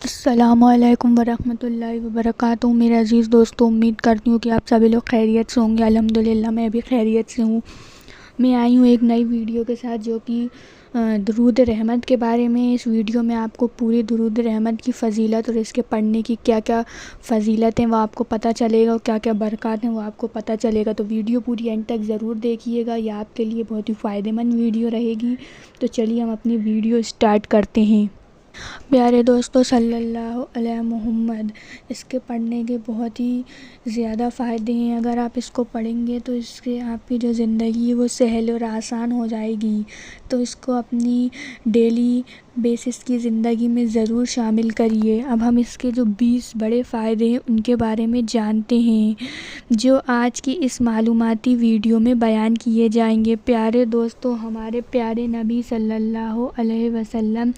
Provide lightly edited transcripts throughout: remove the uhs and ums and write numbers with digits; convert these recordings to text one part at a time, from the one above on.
السلام علیکم ورحمۃ اللہ وبرکاتہ۔ میرے عزیز دوستو، امید کرتی ہوں کہ آپ سبھی لوگ خیریت سے ہوں گے۔ الحمدللہ میں بھی خیریت سے ہوں۔ میں آئی ہوں ایک نئی ویڈیو کے ساتھ جو کہ درود رحمت کے بارے میں۔ اس ویڈیو میں آپ کو پوری درود رحمت کی فضیلت اور اس کے پڑھنے کی کیا کیا فضیلت ہیں وہ آپ کو پتہ چلے گا، اور کیا کیا برکات ہیں وہ آپ کو پتہ چلے گا۔ تو ویڈیو پوری اینڈ تک ضرور دیکھیے گا، یہ آپ کے لیے بہت ہی فائدہ مند ویڈیو رہے گی۔ تو چلیے ہم اپنی ویڈیو اسٹارٹ کرتے ہیں۔ پیارے دوستو، صلی اللہ علیہ محمد، اس کے پڑھنے کے بہت ہی زیادہ فائدے ہیں۔ اگر آپ اس کو پڑھیں گے تو اس سے آپ کی جو زندگی ہے وہ سہل اور آسان ہو جائے گی۔ تو اس کو اپنی ڈیلی بیسس کی زندگی میں ضرور شامل کریے۔ اب ہم اس کے جو 20 بڑے فائدے ہیں ان کے بارے میں جانتے ہیں، جو آج کی اس معلوماتی ویڈیو میں بیان کیے جائیں گے۔ پیارے دوستو، ہمارے پیارے نبی صلی اللہ علیہ وسلم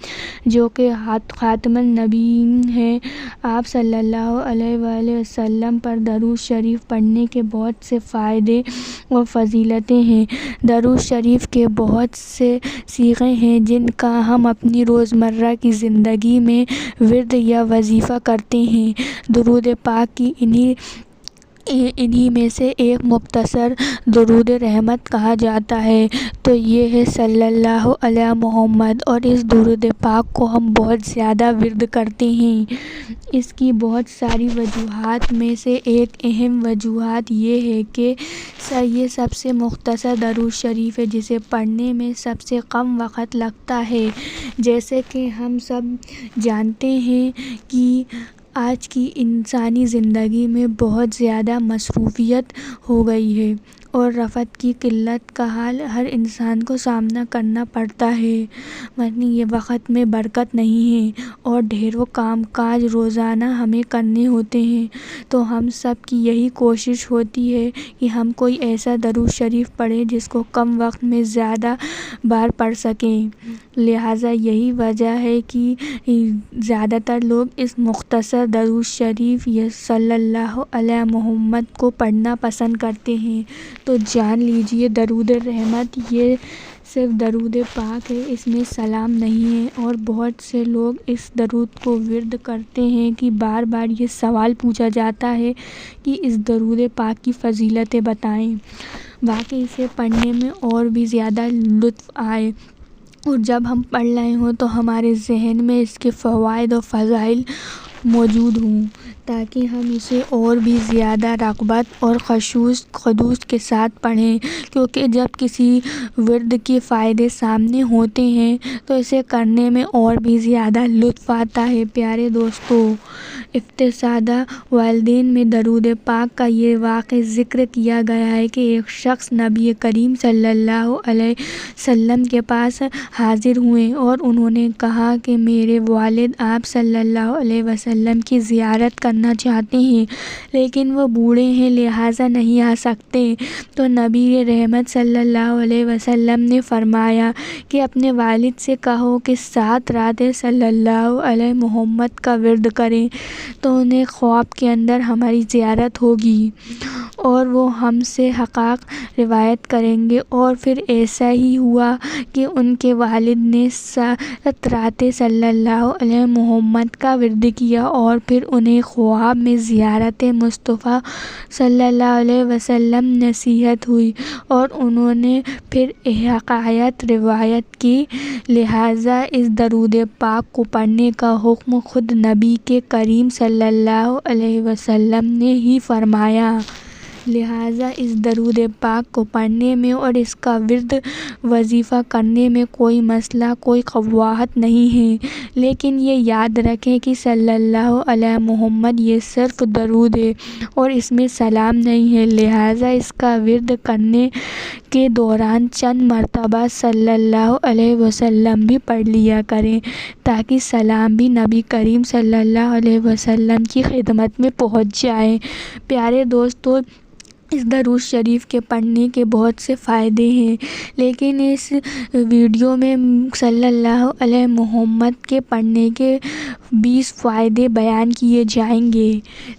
جو کہ خاتم النبیین ہیں، آپ صلی اللہ علیہ وآلہ وسلم پر درود شریف پڑھنے کے بہت سے فائدے اور فضیلتیں ہیں۔ درود شریف کے بہت سے صیغے ہیں جن کا ہم اپنی روزمرہ کی زندگی میں ورد یا وظیفہ کرتے ہیں۔ درود پاک کی انہی میں سے ایک مختصر درود رحمت کہا جاتا ہے، تو یہ ہے صلی اللہ علیہ محمد، اور اس درود پاک کو ہم بہت زیادہ ورد کرتے ہیں۔ اس کی بہت ساری وجوہات میں سے ایک اہم وجوہات یہ ہے کہ یہ سب سے مختصر درود شریف ہے جسے پڑھنے میں سب سے کم وقت لگتا ہے۔ جیسے کہ ہم سب جانتے ہیں کہ آج کی انسانی زندگی میں بہت زیادہ مصروفیت ہو گئی ہے، اور رفت کی قلت کا حال ہر انسان کو سامنا کرنا پڑتا ہے۔ یہ وقت میں برکت نہیں ہے اور ڈھیروں کام کاج روزانہ ہمیں کرنے ہوتے ہیں، تو ہم سب کی یہی کوشش ہوتی ہے کہ ہم کوئی ایسا درود شریف پڑھیں جس کو کم وقت میں زیادہ بار پڑھ سکیں۔ لہٰذا یہی وجہ ہے کہ زیادہ تر لوگ اس مختصر درود شریف یا صلی اللہ علیہ محمد کو پڑھنا پسند کرتے ہیں۔ تو جان لیجیے، درود رحمت یہ صرف درود پاک ہے، اس میں سلام نہیں ہے، اور بہت سے لوگ اس درود کو ورد کرتے ہیں کہ بار بار یہ سوال پوچھا جاتا ہے کہ اس درود پاک کی فضیلتیں بتائیں، واقعی اسے پڑھنے میں اور بھی زیادہ لطف آئے، اور جب ہم پڑھ رہے ہوں تو ہمارے ذہن میں اس کے فوائد اور فضائل موجود ہوں، تاکہ ہم اسے اور بھی زیادہ رغبت اور خضوع کے ساتھ پڑھیں۔ کیونکہ جب کسی ورد کے فائدے سامنے ہوتے ہیں تو اسے کرنے میں اور بھی زیادہ لطف آتا ہے۔ پیارے دوستو، افتادہ والدین میں درود پاک کا یہ واقعہ ذکر کیا گیا ہے کہ ایک شخص نبی کریم صلی اللہ علیہ وسلم کے پاس حاضر ہوئے اور انہوں نے کہا کہ میرے والد آپ صلی اللہ علیہ وسلم کی زیارت کرنا چاہتے ہیں، لیکن وہ بوڑھے ہیں لہٰذا نہیں آ سکتے۔ تو نبی رحمت صلی اللہ علیہ وسلم نے فرمایا کہ اپنے والد سے کہو کہ 7 راتیں صلی اللہ علیہ محمد کا ورد کریں، تو انہیں خواب کے اندر ہماری زیارت ہوگی اور وہ ہم سے حقائق روایت کریں گے۔ اور پھر ایسا ہی ہوا کہ ان کے والد نے 7 راتیں صلی اللہ علیہ محمد کا ورد کیا، اور پھر انہیں خواب میں زیارت مصطفیٰ صلی اللہ علیہ وسلم نصیحت ہوئی، اور انہوں نے پھر حقائق روایت کی۔ لہٰذا اس درود پاک کو پڑھنے کا حکم خود نبی کے کریم صلی اللہ علیہ وسلم نے ہی فرمایا۔ لہٰذا اس درود پاک کو پڑھنے میں اور اس کا ورد وظیفہ کرنے میں کوئی مسئلہ، کوئی قباحت نہیں ہے، لیکن یہ یاد رکھیں کہ صلی اللہ علیہ محمد یہ صرف درود ہے اور اس میں سلام نہیں ہے۔ لہٰذا اس کا ورد کرنے کے دوران چند مرتبہ صلی اللہ علیہ وسلم بھی پڑھ لیا کریں، تاکہ سلام بھی نبی کریم صلی اللہ علیہ وسلم کی خدمت میں پہنچ جائے۔ پیارے دوستو، اس درود شریف کے پڑھنے کے بہت سے فائدے ہیں، لیکن اس ویڈیو میں صلی اللہ علیہ محمد کے پڑھنے کے 20 فائدے بیان کیے جائیں گے،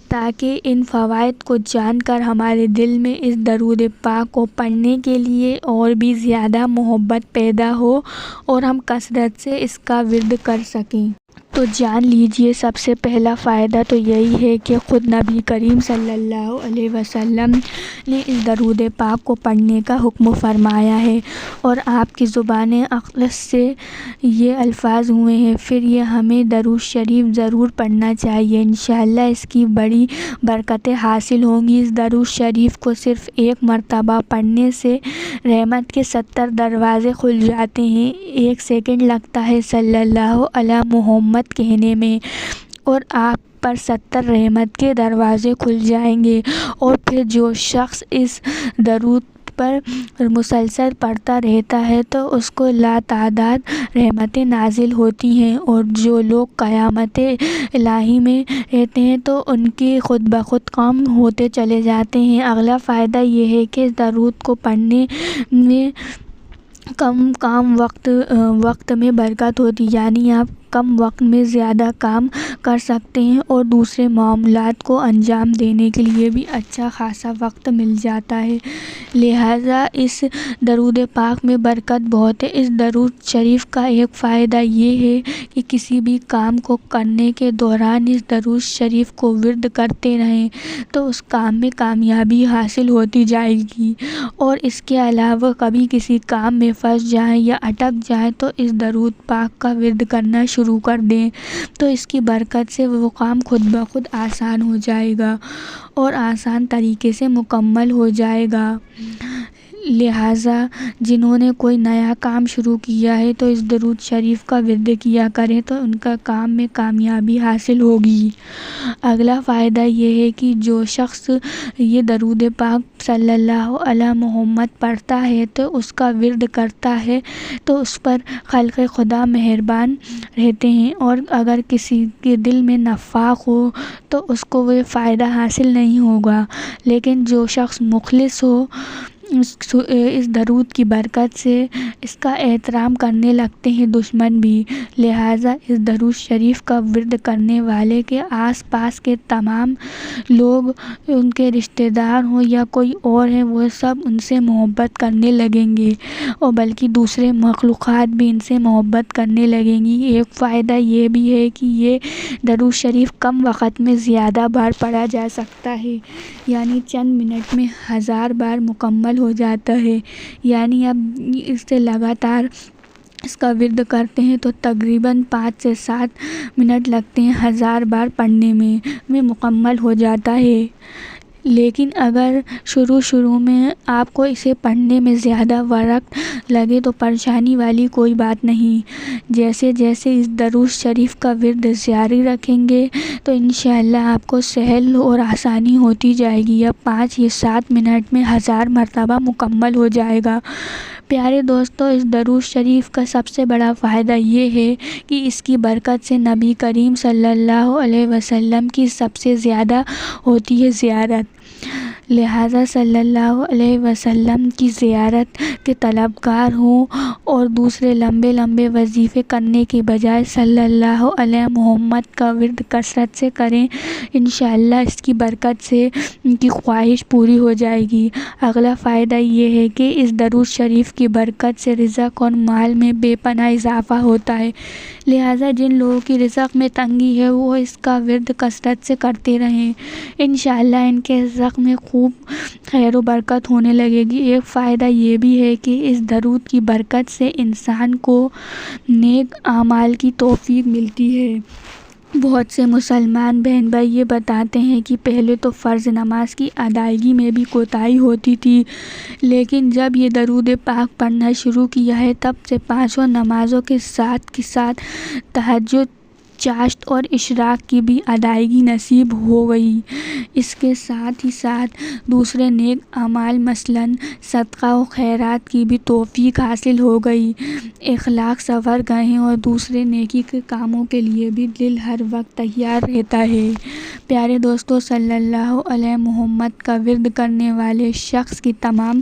تاکہ ان فوائد کو جان کر ہمارے دل میں اس درود پاک کو پڑھنے کے لیے اور بھی زیادہ محبت پیدا ہو اور ہم کثرت سے اس کا ورد کر سکیں۔ تو جان لیجئے سب سے پہلا فائدہ تو یہی ہے کہ خود نبی کریم صلی اللہ علیہ وسلم نے اس درود پاک کو پڑھنے کا حکم فرمایا ہے اور آپ کی زبان اقدس سے یہ الفاظ ہوئے ہیں، پھر یہ ہمیں درود شریف ضرور پڑھنا چاہیے، انشاءاللہ اس کی بڑی برکتیں حاصل ہوں گی۔ اس درود شریف کو صرف ایک مرتبہ پڑھنے سے رحمت کے 70 دروازے کھل جاتے ہیں۔ 1 سیکنڈ لگتا ہے صلی اللہ علی محمد کہنے میں اور آپ پر 70 رحمت کے دروازے کھل جائیں گے۔ اور پھر جو شخص اس درود پر مسلسل پڑھتا رہتا ہے تو اس کو لاتعداد رحمتیں نازل ہوتی ہیں، اور جو لوگ قیامت الہی میں رہتے ہیں تو ان کے خود بخود کام ہوتے چلے جاتے ہیں۔ اگلا فائدہ یہ ہے کہ اس درود کو پڑھنے میں کم وقت میں برکت ہوتی، یعنی آپ کم وقت میں زیادہ کام کر سکتے ہیں اور دوسرے معاملات کو انجام دینے کے لیے بھی اچھا خاصا وقت مل جاتا ہے، لہٰذا اس درود پاک میں برکت بہت ہے۔ اس درود شریف کا ایک فائدہ یہ ہے کہ کسی بھی کام کو کرنے کے دوران اس درود شریف کو ورد کرتے رہیں تو اس کام میں کامیابی حاصل ہوتی جائے گی، اور اس کے علاوہ کبھی کسی کام میں پھنس جائیں یا اٹک جائیں تو اس درود پاک کا ورد کرنا شروع کر دیں تو اس کی برکت سے وہ کام خود بخود آسان ہو جائے گا اور آسان طریقے سے مکمل ہو جائے گا، لہٰذا جنہوں نے کوئی نیا کام شروع کیا ہے تو اس درود شریف کا ورد کیا کریں تو ان کا کام میں کامیابی حاصل ہوگی۔ اگلا فائدہ یہ ہے کہ جو شخص یہ درود پاک صلی اللہ علی محمد پڑھتا ہے تو اس کا ورد کرتا ہے تو اس پر خلق خدا مہربان رہتے ہیں، اور اگر کسی کے دل میں نفاق ہو تو اس کو وہ فائدہ حاصل نہیں ہوگا، لیکن جو شخص مخلص ہو اس درود کی برکت سے اس کا احترام کرنے لگتے ہیں دشمن بھی، لہٰذا اس درود شریف کا ورد کرنے والے کے آس پاس کے تمام لوگ، ان کے رشتہ دار ہوں یا کوئی اور ہیں، وہ سب ان سے محبت کرنے لگیں گے اور بلکہ دوسرے مخلوقات بھی ان سے محبت کرنے لگیں گی۔ ایک فائدہ یہ بھی ہے کہ یہ درود شریف کم وقت میں زیادہ بار پڑھا جا سکتا ہے، یعنی چند منٹ میں 1000 بار مکمل ہو جاتا ہے، یعنی اب اس سے لگاتار اس کا ورد کرتے ہیں تو تقریباً 5 سے 7 منٹ لگتے ہیں 1000 بار پڑھنے میں مکمل ہو جاتا ہے۔ لیکن اگر شروع میں آپ کو اسے پڑھنے میں زیادہ وقت لگے تو پریشانی والی کوئی بات نہیں، جیسے جیسے اس درود شریف کا ورد جاری رکھیں گے تو انشاءاللہ آپ کو سہل اور آسانی ہوتی جائے گی، اب 5 یا 7 منٹ میں 1000 مرتبہ مکمل ہو جائے گا۔ پیارے دوستو، اس درود شریف کا سب سے بڑا فائدہ یہ ہے کہ اس کی برکت سے نبی کریم صلی اللہ علیہ وسلم کی سب سے زیادہ ہوتی ہے زیارت، لہٰذا صلی اللہ علیہ وسلم کی زیارت کے طلبگار ہوں اور دوسرے لمبے وظیفے کرنے کے بجائے صلی اللہ علیہ محمد کا ورد کثرت سے کریں، انشاءاللہ اس کی برکت سے ان کی خواہش پوری ہو جائے گی۔ اگلا فائدہ یہ ہے کہ اس درود شریف کی برکت سے رزق اور مال میں بے پناہ اضافہ ہوتا ہے، لہٰذا جن لوگوں کی رزق میں تنگی ہے وہ اس کا ورد کثرت سے کرتے رہیں، انشاءاللہ ان کے رزق میں خوب خیر و برکت ہونے لگے گی۔ ایک فائدہ یہ بھی ہے کہ اس درود کی برکت سے انسان کو نیک اعمال کی توفیق ملتی ہے۔ بہت سے مسلمان بہن بھائی یہ بتاتے ہیں کہ پہلے تو فرض نماز کی ادائیگی میں بھی کوتاہی ہوتی تھی، لیکن جب یہ درود پاک پڑھنا شروع کیا ہے تب سے 5 نمازوں کے ساتھ تہجد، چاشت اور اشراق کی بھی ادائیگی نصیب ہو گئی۔ اس کے ساتھ ہی دوسرے نیک اعمال مثلاً صدقہ و خیرات کی بھی توفیق حاصل ہو گئی، اخلاق سنور گئے ہیں اور دوسرے نیکی کے کاموں کے لیے بھی دل ہر وقت تیار رہتا ہے۔ پیارے دوستو، صلی اللہ علیہ محمد کا ورد کرنے والے شخص کی تمام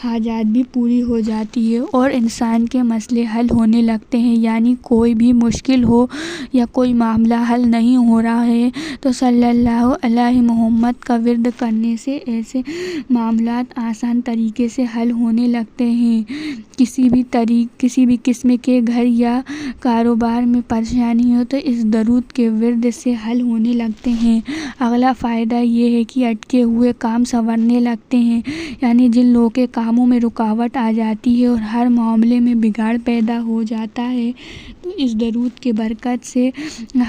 حاجات بھی پوری ہو جاتی ہے اور انسان کے مسئلے حل ہونے لگتے ہیں۔ یعنی کوئی بھی مشکل ہو یا کوئی معاملہ حل نہیں ہو رہا ہے تو صلی اللہ علیہ محمد کا ورد کرنے سے ایسے معاملات آسان طریقے سے حل ہونے لگتے ہیں۔ کسی بھی قسم کے گھر یا کاروبار میں پریشانی ہو تو اس درود کے ورد سے حل ہونے لگتے ہیں۔ اگلا فائدہ یہ ہے کہ اٹکے ہوئے کام سنورنے لگتے ہیں۔ یعنی جن لوگوں کے کاموں میں رکاوٹ آ جاتی ہے اور ہر معاملے میں بگاڑ پیدا ہو جاتا ہے تو اس درود کی برکت سے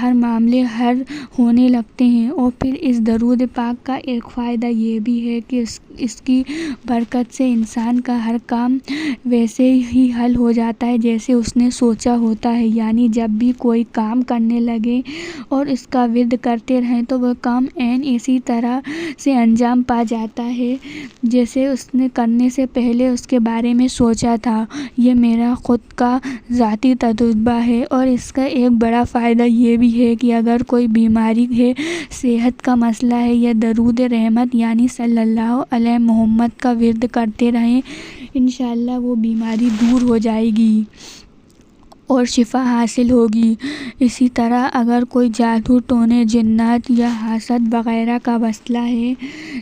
ہر معاملے حل ہونے لگتے ہیں۔ اور پھر اس درود پاک کا ایک فائدہ یہ بھی ہے کہ اس کی برکت سے انسان کا ہر کام ویسے ہی حل ہو جاتا ہے جیسے اس نے سوچا ہوتا ہے۔ یعنی جب بھی کوئی کام کرنے لگے اور اس کا ورد کرتے رہیں تو وہ کام عین اسی طرح سے انجام پا جاتا ہے جیسے اس نے کرنے سے پہلے اس کے بارے میں سوچا تھا۔ یہ میرا خود کا ذاتی تجربہ ہے۔ اور اس کا ایک بڑا فائدہ یہ بھی ہے کہ اگر کوئی بیماری ہے، صحت کا مسئلہ ہے یا درود رحمت یعنی صلی اللہ علیہ محمد کا ورد کرتے رہیں انشاءاللہ وہ بیماری دور ہو جائے گی اور شفا حاصل ہوگی۔ اسی طرح اگر کوئی جادو ٹونے، جنات یا حسد وغیرہ کا مسئلہ ہے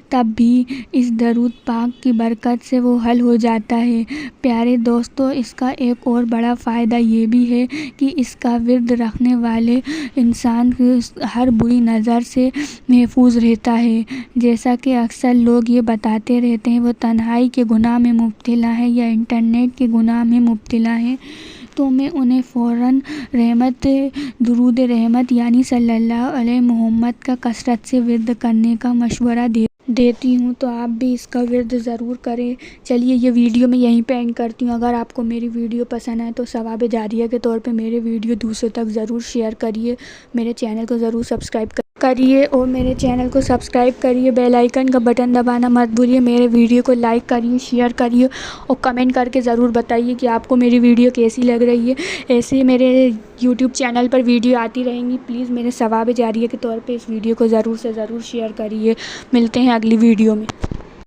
تب بھی اس درود پاک کی برکت سے وہ حل ہو جاتا ہے۔ پیارے دوستو، اس کا ایک اور بڑا فائدہ یہ بھی ہے کہ اس کا ورد رکھنے والے انسان ہر بری نظر سے محفوظ رہتا ہے۔ جیسا کہ اکثر لوگ یہ بتاتے رہتے ہیں وہ تنہائی کے گناہ میں مبتلا ہیں یا انٹرنیٹ کے گناہ میں مبتلا ہیں تو میں انہیں فوراً درود رحمت یعنی صلی اللہ علیہ محمد کا کثرت سے ورد کرنے کا مشورہ دیتی ہوں، تو آپ بھی اس کا ورد ضرور کریں۔ چلیے یہ ویڈیو میں یہیں پہ اینڈ کرتی ہوں۔ اگر آپ کو میری ویڈیو پسند آئے تو ثواب جاریہ کے طور پہ میرے ویڈیو دوسروں تک ضرور شیئر کریے، میرے چینل کو ضرور سبسکرائب کریے اور میرے چینل کو سبسکرائب کریے، بیل آئیکن کا بٹن دبانا مت بھولیے، میرے ویڈیو کو لائک کریے، شیئر کریے اور کمنٹ کر کے ضرور بتائیے کہ آپ کو میری ویڈیو کیسی لگ رہی ہے۔ ایسے ہی میرے یوٹیوب چینل پر ویڈیو آتی رہیں گی، پلیز میرے ثواب جاریہ کے طور پہ اس ویڈیو کو ضرور سے ضرور شیئر کریے۔ ملتے ہیں اگلی ویڈیو میں۔